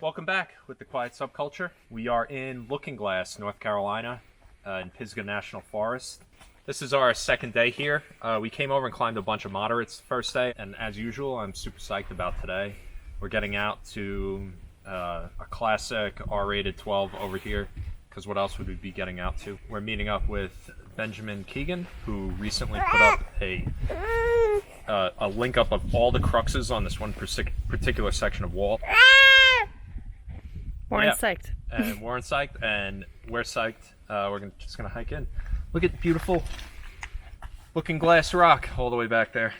Welcome back with the Quiet Subculture. We are in Looking Glass, North Carolina, in Pisgah National Forest. This is our second day here. We came over and climbed a bunch of moderates the first day, and as usual, I'm super psyched about today. We're getting out to a classic R-rated 12 over here, because what else would we be getting out to? We're meeting up with Ben Kegan, who recently put up a link up of all the cruxes on this one particular section of wall. Warren's psyched. And Warren's psyched, and we're psyched. We're just gonna hike in. Look at beautiful Looking Glass rock all the way back there.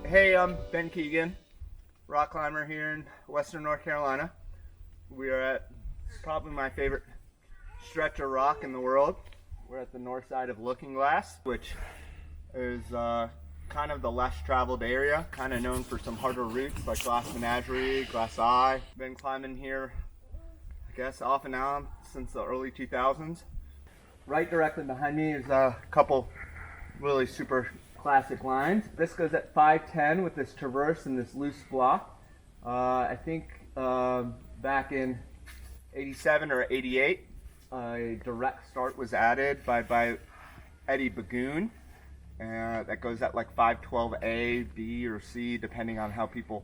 Hey, I'm Ben Kegan, rock climber here in Western North Carolina. We are at probably my favorite stretch of rock in the world. We're at the north side of Looking Glass, which is kind of the less traveled area, kind of known for some harder routes like Glass Menagerie, Glass Eye. Been climbing here, I guess, off and on since the early 2000s. Right directly behind me is a couple really super classic lines. This goes at 5'10" with this traverse and this loose block. I think back in 87 or 88, a direct start was added by Eddie Bagoon. That goes at like 512A, B, or C, depending on how people,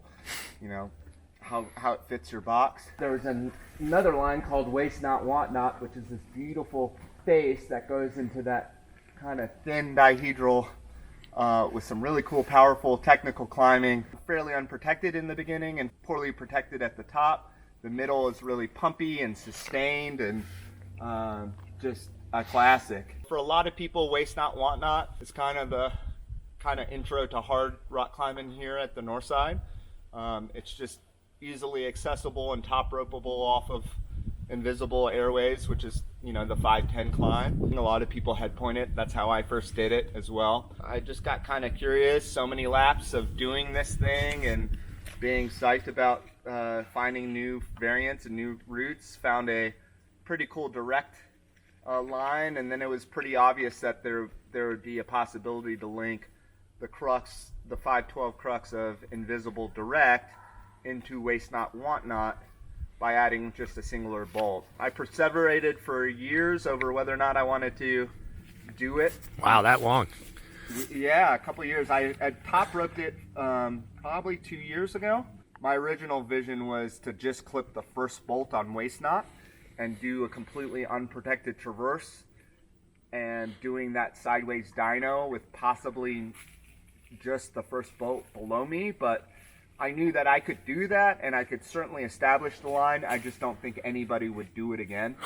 how it fits your box. There was another line called Waste Not, Want Not, which is this beautiful face that goes into that kind of thin dihedral with some really cool, powerful, technical climbing. Fairly unprotected in the beginning and poorly protected at the top. The middle is really pumpy and sustained and just a classic. For a lot of people, Waste Not, Want Not is kind of the intro to hard rock climbing here at the north side. It's just easily accessible and top ropeable off of invisible airways, which is the 5'10" climb. A lot of people headpoint it. That's how I first did it as well. I just got kind of curious, so many laps of doing this thing and being psyched about finding new variants and new routes. Found a pretty cool direct line, and then it was pretty obvious that there would be a possibility to link the 512 crux of invisible direct into Waste Not, Want Not by adding just a singular bolt. I perseverated for years over whether or not I wanted to do it. Wow, that long. Yeah, a couple years. I had top roped it probably 2 years ago. My original vision was to just clip the first bolt on Waste Not and do a completely unprotected traverse and doing that sideways dyno with possibly just the first bolt below me, but I knew that I could do that, and I could certainly establish the line. I just don't think anybody would do it again.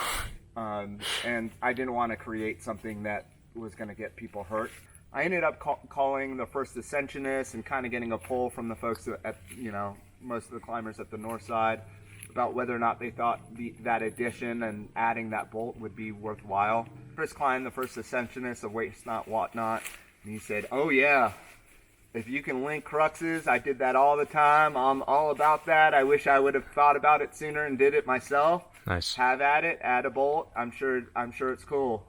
And I didn't want to create something that was going to get people hurt. I ended up calling the first ascentionist and kind of getting a pull from the folks at, most of the climbers at the north side about whether or not they thought that addition and adding that bolt would be worthwhile. Chris climbed the first ascensionist of Waste Not, Want Not, and he said, "Oh yeah, if you can link cruxes, I did that all the time. I'm all about that. I wish I would have thought about it sooner and did it myself." Nice. Have at it. Add a bolt. I'm sure it's cool.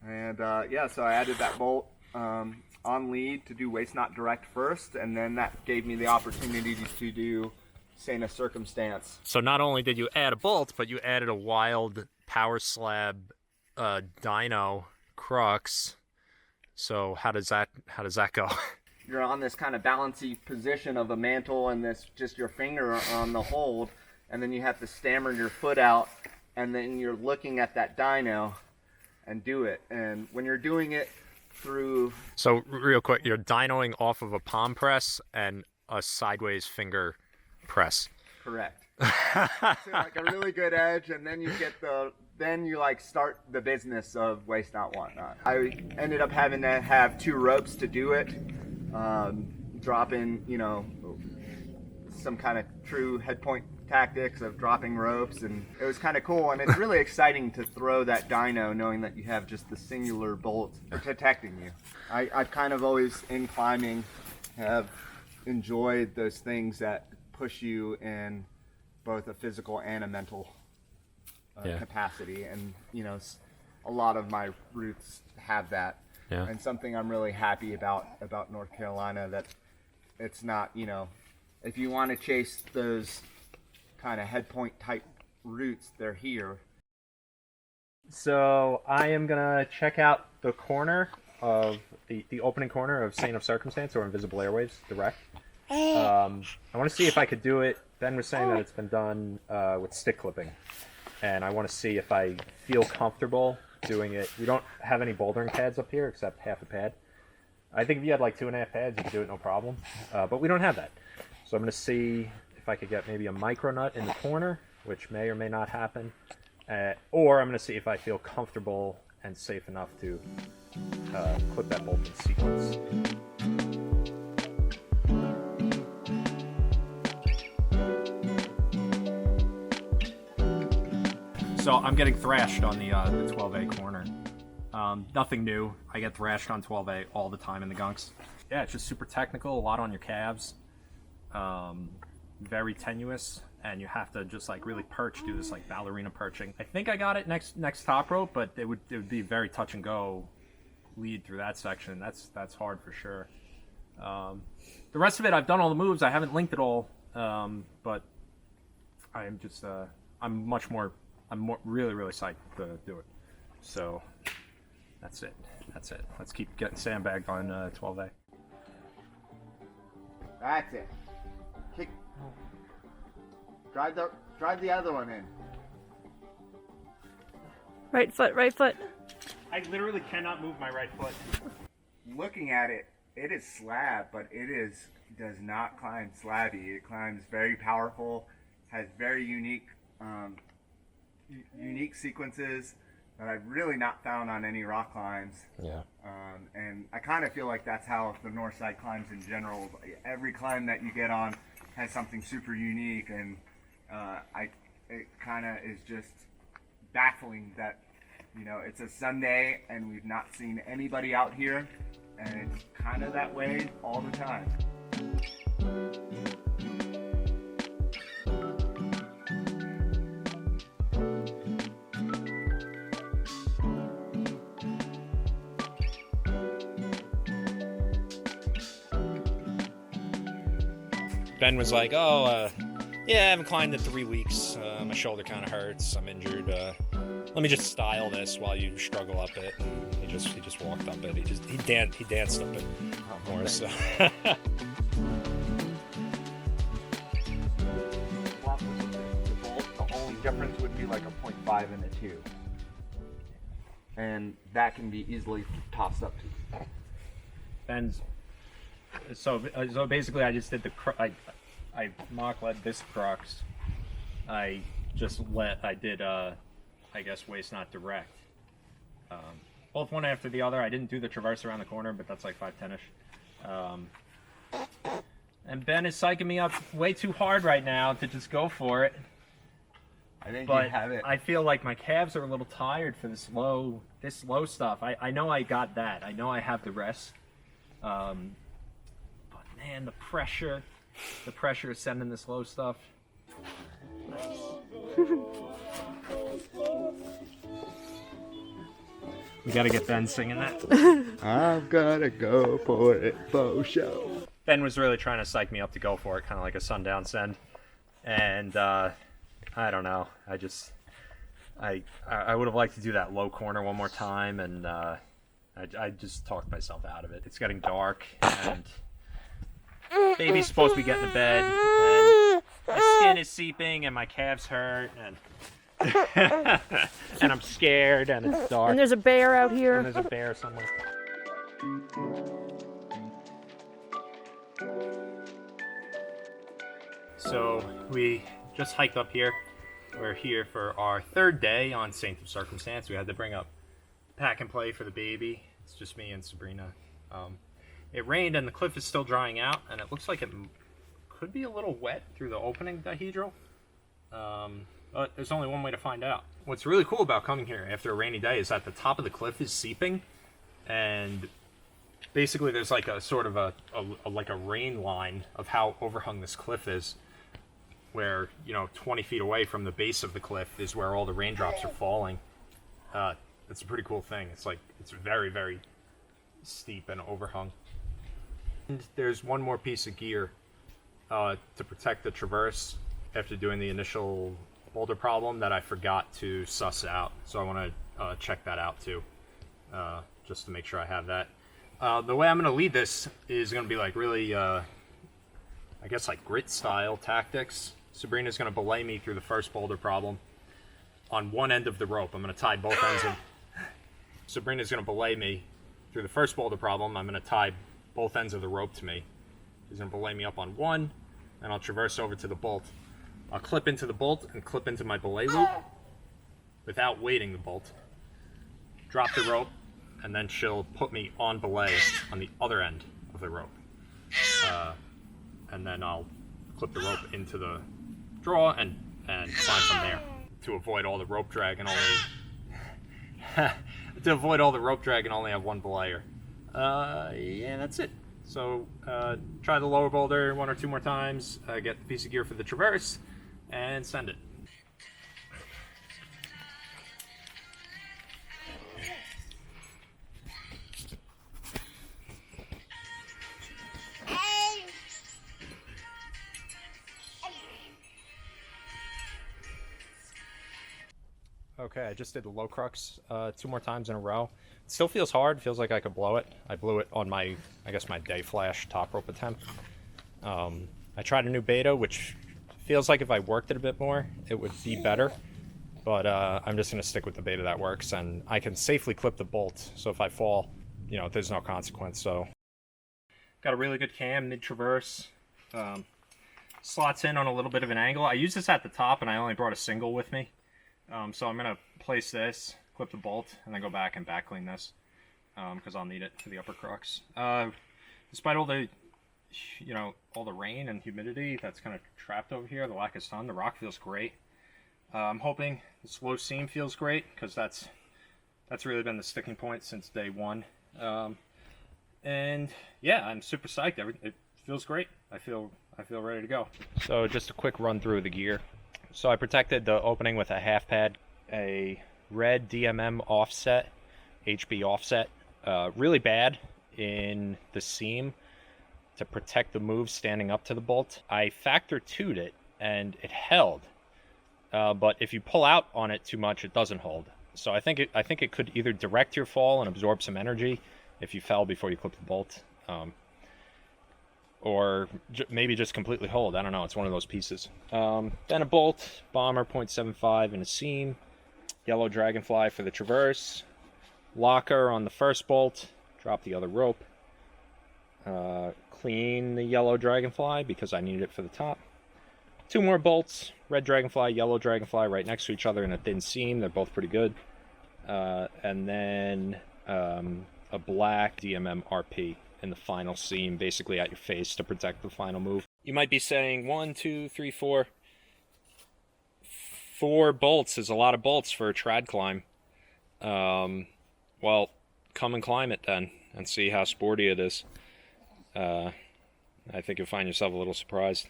And so I added that bolt on lead to do Waste Not Direct first, and then that gave me the opportunity to do Saint of Circumstance. So not only did you add a bolt, but you added a wild power slab dyno crux. So how does that go? You're on this kind of balancy position of a mantle and this just your finger on the hold, and then you have to stammer your foot out, and then you're looking at that dyno and do it. And when you're doing it through... So real quick, you're dynoing off of a palm press and a sideways finger press. Correct. So like a really good edge, and then you get then you start the business of Waste Not, Want Not. I ended up having to have 2 ropes to do it. Drop in, some kind of true headpoint tactics of dropping ropes, and it was kind of cool, and it's really exciting to throw that dyno knowing that you have just the singular bolt protecting you. I've kind of always in climbing have enjoy those things that push you in both a physical and a mental capacity. And, you know, a lot of my routes have that. Yeah. And something I'm really happy about North Carolina, that it's not, you know, if you want to chase those kind of Headpoint type routes, they're here. So I am gonna check out the corner of the opening corner of Saint of Circumstance, or Invisible Airwaves direct. I want to see if I could do it. Ben was saying that it's been done with stick clipping, and I want to see if I feel comfortable doing it. We don't have any bouldering pads up here except half a pad. I think if you had like 2.5 pads, you could do it no problem, but we don't have that. So I'm going to see if I could get maybe a micro nut in the corner, which may or may not happen, or I'm going to see if I feel comfortable and safe enough to clip that bolt in sequence. So I'm getting thrashed on the 12A corner. Nothing new. I get thrashed on 12A all the time in the gunks. Yeah, it's just super technical, a lot on your calves. Very tenuous, and you have to just like really perch, do this like ballerina perching. I think I got it next top rope, but it would be very touch and go lead through that section. That's hard for sure. The rest of it, I've done all the moves. I haven't linked it all, but I'm just I'm really psyched to do it. So that's it. Let's keep getting sandbagged on 12A. That's it. Kick. Drive the other one in. Right foot. I literally cannot move my right foot. Looking at it, it is slab, but does not climb slabby. It climbs very powerful, has very unique sequences that I've really not found on any rock climbs. Yeah. And I kind of feel like that's how the north side climbs in general. Every climb that you get on has something super unique, and it kind of is just baffling that, you know, it's a Sunday and we've not seen anybody out here, and it's kind of that way all the time. Ben was like, yeah, I haven't climbed in 3 weeks. My shoulder kind of hurts. I'm injured. Let me just style this while you struggle up it. And he just walked up it. He danced up it more. So. The only difference would be like a 0.5 and a 2. And that can be easily tossed up to. Ben's. So basically, I just did I mock led this crux. I did I guess waist not direct. Both one after the other. I didn't do the traverse around the corner, but that's like 5'10"-ish. And Ben is psyching me up way too hard right now to just go for it. I think but you have it. I feel like my calves are a little tired for this low stuff. I know I got that. I know I have the rest. But man, the pressure of sending this low stuff. We gotta get Ben singing that. I'm gonna go for it, for show. Ben was really trying to psych me up to go for it, kind of like a sundown send. And I don't know. I would have liked to do that low corner one more time, and I just talked myself out of it. It's getting dark, and baby's supposed to be getting to bed, and my skin is seeping, and my calves hurt, and and I'm scared, and it's dark. And there's a bear out here. And there's a bear somewhere. So we just hiked up here. We're here for our third day on Saint of Circumstance. We had to bring up pack and play for the baby. It's just me and Sabrina. It rained and the cliff is still drying out, and it looks like it could be a little wet through the opening dihedral. But there's only one way to find out. What's really cool about coming here after a rainy day is that the top of the cliff is seeping, and basically there's like a sort of a like a rain line of how overhung this cliff is, where, you know, 20 feet away from the base of the cliff is where all the raindrops are falling. It's a pretty cool thing. It's like, it's very, very steep and overhung. And there's one more piece of gear to protect the traverse after doing the initial boulder problem that I forgot to suss out. So I want to check that out too, just to make sure I have that. The way I'm going to lead this is going to be like really, I guess like grit style tactics. Sabrina's going to belay me through the first boulder problem on one end of the rope. I'm going to tie both ends of... Sabrina's going to belay me through the first boulder problem. I'm going to tie both ends of the rope to me. She's going to belay me up on one, and I'll traverse over to the bolt. I'll clip into the bolt and clip into my belay loop without weighting the bolt. Drop the rope, and then she'll put me on belay on the other end of the rope. And then I'll clip the rope into the draw and climb from there to avoid all the rope drag and only have one belayer. Yeah, that's it. So try the lower boulder 1 or 2 more times, get the piece of gear for the traverse, and send it. Okay, I just did the low crux 2 more times in a row. It still feels hard, feels like I could blow it. I blew it on my, I guess my day flash top rope attempt. I tried a new beta, which feels like if I worked it a bit more, it would be better. But I'm just gonna stick with the beta that works, and I can safely clip the bolt. So if I fall, you know, there's no consequence. So got a really good cam, mid-traverse. Slots in on a little bit of an angle. I use this at the top, and I only brought a single with me. So I'm going to place this, clip the bolt, and then go back and back clean this, because I'll need it for the upper crux. Despite all the, you know, all the rain and humidity that's kind of trapped over here, the lack of sun, the rock feels great. I'm hoping the slow seam feels great, because that's really been the sticking point since day one. And yeah, I'm super psyched. It feels great. I feel ready to go. So just a quick run through of the gear. So I protected the opening with a half pad, a red DMM offset, HB offset, really bad in the seam to protect the move standing up to the bolt. I factor 2'd it and it held, but if you pull out on it too much, it doesn't hold. So I think it could either direct your fall and absorb some energy if you fell before you clip the bolt, or maybe just completely hold. I don't know. It's one of those pieces. Then a bolt, bomber 0.75 in a seam, yellow dragonfly for the traverse, locker on the first bolt, drop the other rope, clean the yellow dragonfly because I need it for the top. 2 more bolts, red dragonfly, yellow dragonfly right next to each other in a thin seam. They're both pretty good. And then a black DMM RP in the final seam, basically at your face to protect the final move. You might be saying 1, 2, 3, 4. 4 bolts is a lot of bolts for a trad climb. Well, come and climb it then and see how sporty it is. I think you'll find yourself a little surprised.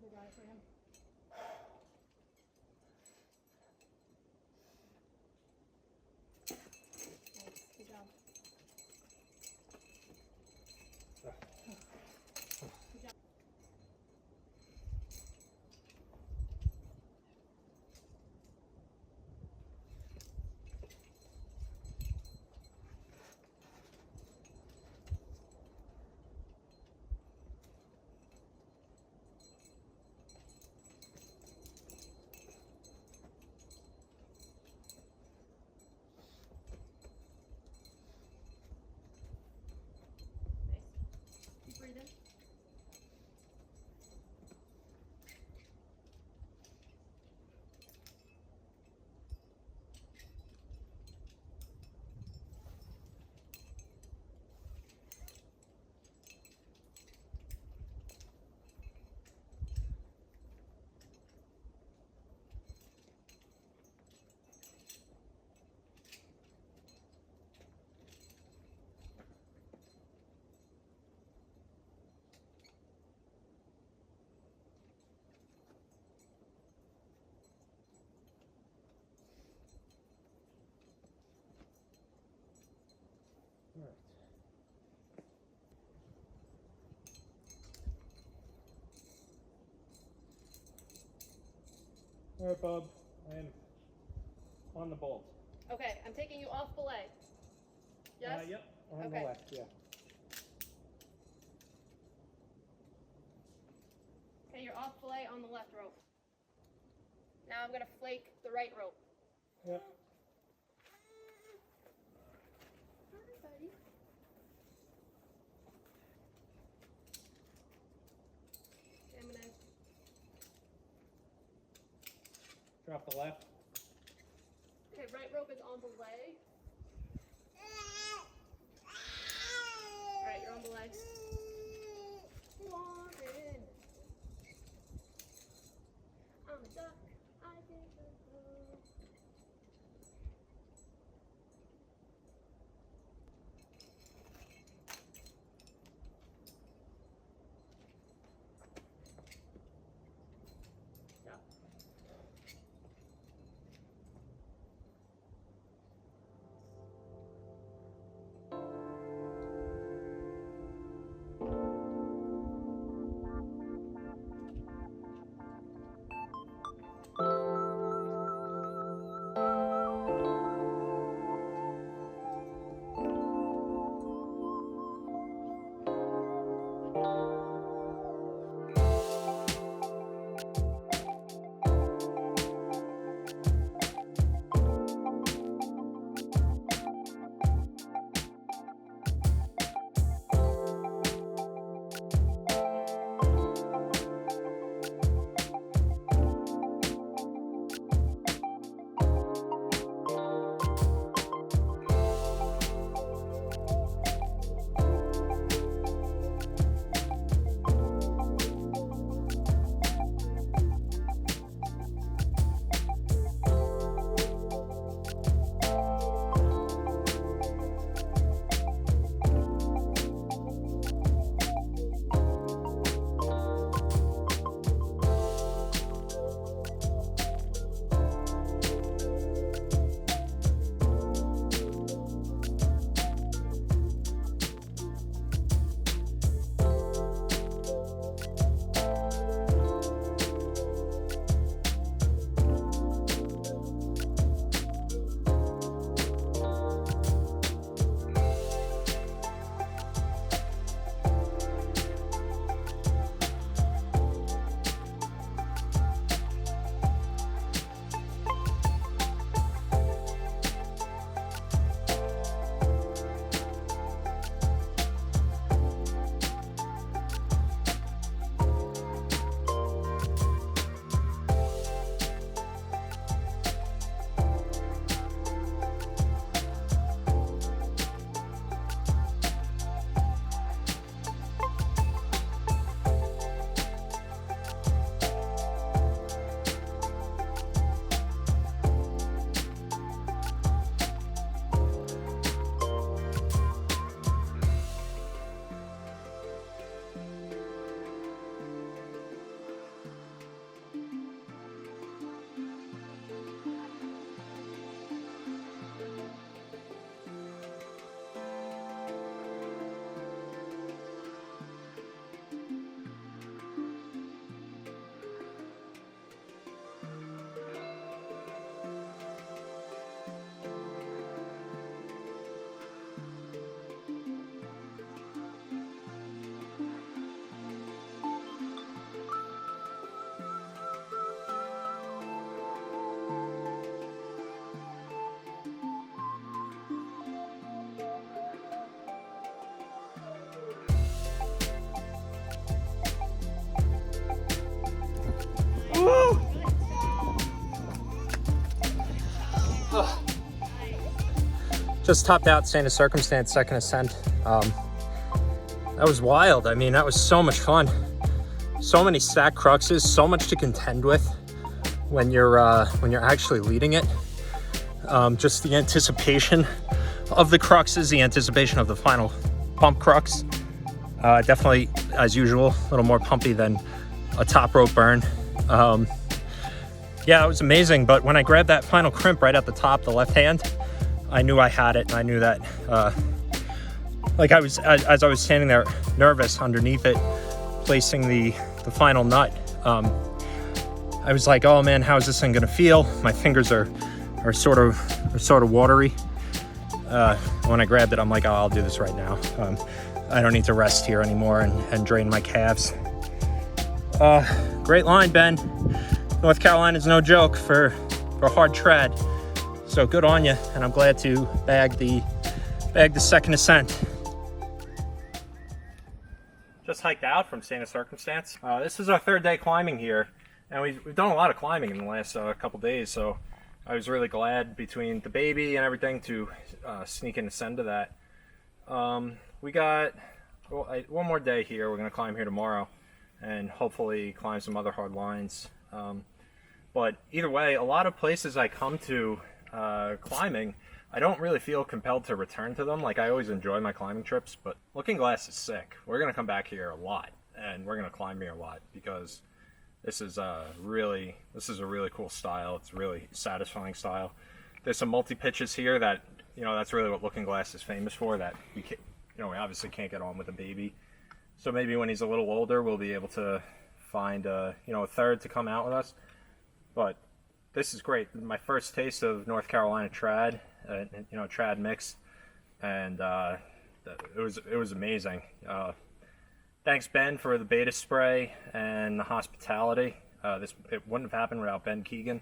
Big eye for him. Nice. Good job. Good job. Nice. Keep breathing. All right. All right, Bob. I am on the bolt. Okay, I'm taking you off belay. Yes? Yep. On Okay. the left. Yeah. Okay, you're off belay on the left rope. Now I'm gonna flake the right rope. Yep. Hi, buddy. Okay, I'm gonna. Drop the left. Okay, right rope is on belay. Alright, you're on belay. Warren. I'm a duck. I think so. Stop. Just topped out Saint of Circumstance, second ascent. That was wild. I mean, that was so much fun. So many stacked cruxes, so much to contend with when you're actually leading it. Just the anticipation of the cruxes, the anticipation of the final pump crux. Definitely, as usual, a little more pumpy than a top rope burn. Yeah, it was amazing. But when I grabbed that final crimp right at the top, the left hand, I knew I had it, and I knew that, like I was, as I was standing there nervous underneath it, placing the final nut, I was like, oh man, how's this thing gonna feel? My fingers are sort of watery. When I grabbed it, I'm like, oh, I'll do this right now. I don't need to rest here anymore and drain my calves. Great line, Ben. North Carolina's no joke for hard tread. So good on you, and I'm glad to bag the second ascent. Just hiked out from Saint of Circumstance. This is our third day climbing here, and we've done a lot of climbing in the last couple days, so I was really glad between the baby and everything to sneak and ascend to that. We got one more day here. We're going to climb here tomorrow and hopefully climb some other hard lines. But either way, a lot of places I come to climbing, I don't really feel compelled to return to them. Like, I always enjoy my climbing trips, but Looking Glass is sick. We're going to come back here a lot, and we're going to climb here a lot because this is a really cool style. It's a really satisfying style. There's some multi-pitches here that, that's really what Looking Glass is famous for, that we obviously can't get on with a baby. So maybe when he's a little older, we'll be able to find a third to come out with us. But this is great. My first taste of North Carolina trad, trad mix, and it was amazing. Thanks, Ben, for the beta spray and the hospitality. It wouldn't have happened without Ben Kegan,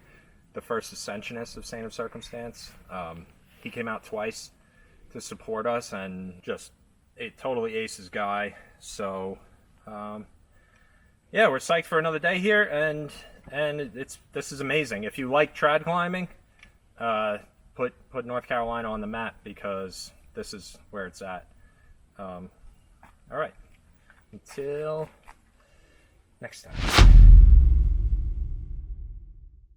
the first ascensionist of Saint of Circumstance. He came out twice to support us, and just a totally aces guy. So yeah, we're psyched for another day here, and this is amazing. If you like trad climbing, put North Carolina on the map, because this is where it's at. All right, until next time.